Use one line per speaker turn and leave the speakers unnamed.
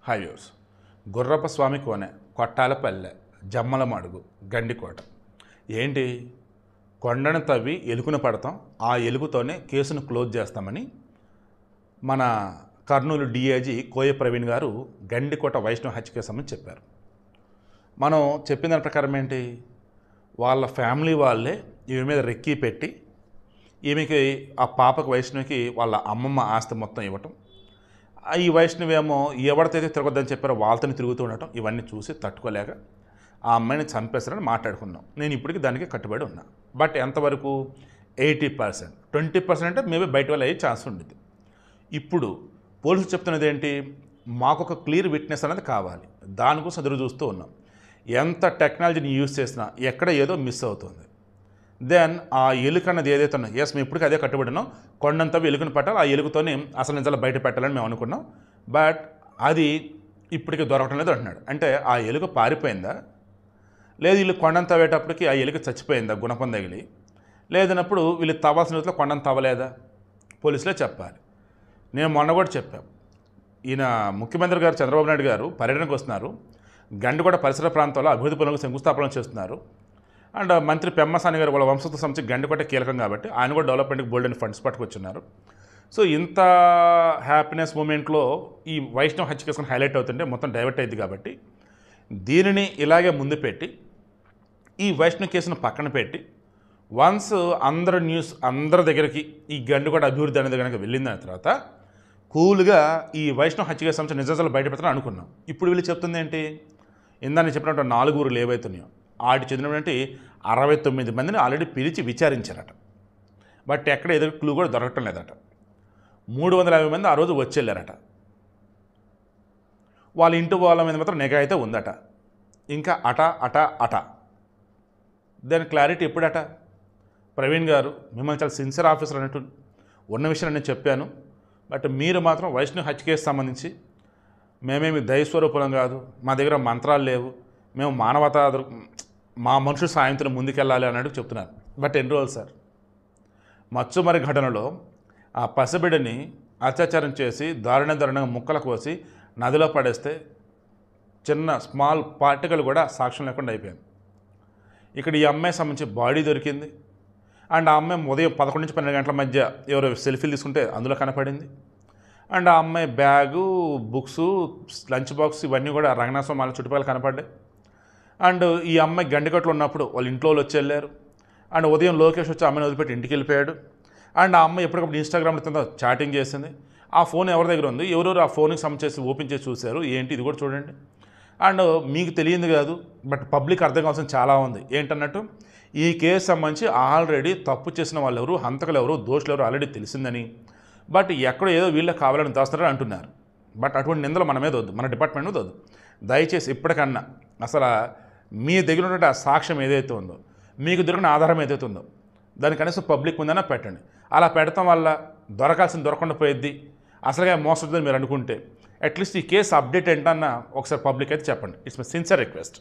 High views. Gurrappa Swami Kone, Kottalapalle, Jammalamadugu, Gandikota. ఏంటి? కొండను తవ్వి ఎలుకను పడతాం, ఆ ఎలుకతోనే కేసును క్లోజ్ చేస్తామని మన కర్నూలు డిఐజీ కోయ ప్రవీణ్ గారు గండికోట వైష్ణవ హత్య కేసు అని చెప్పారు. మనం చెప్పిన దాని ప్రకారం ఏంటి, వాళ్ళ ఫ్యామిలీ వాళ్ళే ఈమె మీద రెక్కి పెట్టి ఈమెకి ఆ పాపకు వైష్ణవికి వాళ్ళ అమ్మమ్మ ఆస్తి మొత్తం ఇవ్వటం, ఈ వైష్ణవి ఏమో ఎవరితోయితే తిరగొద్దని చెప్పారో వాళ్ళతో తిరుగుతూ ఉండటం, ఇవన్నీ చూసి తట్టుకోలేక ఆ అమ్మాయిని చంపేస్తారని మాట్లాడుకున్నాం. నేను ఇప్పటికీ దానికి కట్టుబడి ఉన్నా. బట్ ఎంతవరకు? 80%. 20% అంటే మేబీ బయట వాళ్ళు అయ్యే ఛాన్స్ ఉండేది. ఇప్పుడు పోలీసులు చెప్తున్నది ఏంటి, మాకు ఒక క్లియర్ విట్నెస్ అనేది కావాలి, దానికోసం ఎదురు చూస్తూ ఉన్నాం. ఎంత టెక్నాలజీని యూజ్ చేసినా ఎక్కడ ఏదో మిస్ అవుతుంది. దెన్ ఆ ఎలుక అన్నది ఏదైతే ఉన్నా, ఎస్ మేము ఇప్పటికీ అదే కట్టుబడినాం, కొండంతా ఎలుకను పట్టాలి, ఆ ఎలుకతోనే అసలు నిజాలు బయట పెట్టాలని మేము అనుకున్నాం. బట్ అది ఇప్పటికీ దొరకటం లేదు అంటున్నాడు. అంటే ఆ ఎలుక పారిపోయిందా, లేదు వీళ్ళు కొండను తవ్వేటప్పటికి ఆ ఎలుక చచ్చిపోయిందా గుణపం తగిలి, లేదన్నప్పుడు వీళ్ళు తవ్వాల్సిన రీతిలో కొండను తవ్వలేదా? పోలీసులే చెప్పాలి. నేను మొన్న కూడా చెప్పాను, ఈయన ముఖ్యమంత్రి గారు చంద్రబాబు నాయుడు గారు పర్యటనకు వస్తున్నారు, గండికోట పరిసర ప్రాంతాల్లో అభివృద్ధి పనులకు శంకుస్థాపన చేస్తున్నారు. అండ్ మంత్రి పెమ్మసాని గారు వాళ్ళ వంశస్థ సంబంధించి గండికోట కీలకం కాబట్టి ఆయన కూడా డెవలప్మెంట్కి బోల్డ్ అండ్ ఫండ్స్ పట్టుకొచ్చున్నారు. సో ఇంత హ్యాపీనెస్ మూమెంట్లో ఈ వైష్ణవ్ హత్య కేసుకొని హైలైట్ అవుతుంటే మొత్తం డైవర్ట్ అయింది. కాబట్టి దీనిని ఇలాగే ముందు పెట్టి ఈ వైష్ణవ్ కేసును పక్కన పెట్టి వన్స్ అందరు న్యూస్ అందరి దగ్గరికి ఈ గండికోట అభివృద్ధి అనేది కనుక వెళ్ళిన తర్వాత కూల్గా ఈ వైష్ణవ్ హత్య కేసు సంబంధించిన నిజాలు బయటపెడతారని అనుకున్నాం. ఇప్పుడు వీళ్ళు చెప్తుంది ఏంటి, ఇందాన్ని చెప్పినట్టు 4 ఊరులు ఏవైతున్నాయో వాటి చెందినటువంటి 69 మందిని ఆల్రెడీ పిలిచి విచారించారట. బట్ ఎక్కడ ఏదో క్లూ కూడా దొరకటం లేదట. 350 మంది ఆ రోజు వచ్చేళ్ళారట. వాళ్ళ ఇంటి వాళ్ళ మీద మాత్రం నిఘా అయితే ఉందట. ఇంకా అట దాని క్లారిటీ ఎప్పుడట? ప్రవీణ్ గారు మిమ్మల్ని చాలా సిన్సియర్ ఆఫీసర్ అన్నట్టు ఉన్న విషయం నేను చెప్పాను. బట్ మీరు మాత్రం వైష్ణవ్ హత్య కేసు సంబంధించి మేమేమి దైవస్వరూపులం కాదు, మా దగ్గర మంత్రాలు లేవు, మేము మానవతా మా మనుషుల సాయంత్రం ముందుకెళ్ళాలి అన్నట్టు చెప్తున్నారు. బట్ ఎన్ని రోజులు సార్? మచ్చుమరి ఘటనలో ఆ పసిబిడ్డని అత్యాచారం చేసి దారుణంగా ముక్కలు కోసి నదిలో పడేస్తే చిన్న స్మాల్ పార్టికల్ కూడా సాక్ష్యం లేకుండా అయిపోయింది. ఇక్కడ ఈ అమ్మాయి సంబంధించి బాడీ దొరికింది. అండ్ ఆ అమ్మాయి ఉదయం 11 నుంచి 12 గంటల మధ్య ఎవరో సెల్ఫీలు తీసుకుంటే అందులో కనపడింది. అండ్ ఆ అమ్మాయి బ్యాగు, బుక్స్, లంచ్ బాక్స్ ఇవన్నీ కూడా రంగనాథస్వామి వాళ్ళ చుట్టుపక్కల కనపడ్డాయి. అండ్ ఈ అమ్మాయి గండికోటలో ఉన్నప్పుడు వాళ్ళ ఇంట్లో వచ్చి వెళ్ళారు. అండ్ ఉదయం లోకేష్ వచ్చి అమ్మాయిని వదిలిపెట్టి ఇంటికి వెళ్ళిపోయాడు. అండ్ ఆ అమ్మాయి ఎప్పటికప్పుడు ఇన్స్టాగ్రామ్లో తనతో చాటింగ్ చేసింది. ఆ ఫోన్ ఎవరి దగ్గర ఉంది, ఎవరెవరు ఆ ఫోన్కి సంబంధించి ఓపెన్ చేసి చూశారు, ఏంటి ఇది కూడా చూడండి. అండ్ మీకు తెలియదు కాదు, బట్ పబ్లిక్ అర్థం కావాల్సిన చాలా ఉంది. ఏంటన్నట్టు ఈ కేసు సంబంధించి ఆల్రెడీ తప్పు చేసిన వాళ్ళు ఎవరు, హంతకులు ఎవరు, దోషులు ఎవరు ఆల్రెడీ తెలిసిందని, బట్ ఎక్కడో ఏదో వీళ్ళకి కావాలని దాస్తారని అంటున్నారు. బట్ అటువంటి నిందలు మన మీద వద్దు, మన డిపార్ట్మెంట్ మీద వద్దు. దయచేసి ఇప్పటికన్నా అసలు మీ దగ్గర ఉన్నటువంటి ఆ సాక్ష్యం ఏదైతే ఉందో, మీకు దొరికిన ఆధారం ఏదైతే ఉందో దాని కనీసం పబ్లిక్ ముందైనా పెట్టండి. అలా పెడతాం వల్ల దొరకాల్సింది దొరకకుండా పోయిద్ది, అసలుగా మోసపోతుందని మీరు అనుకుంటే అట్లీస్ట్ ఈ కేసు అప్డేట్ ఏంటన్నా ఒకసారి పబ్లిక్ అయితే చెప్పండి. It's my sincere request.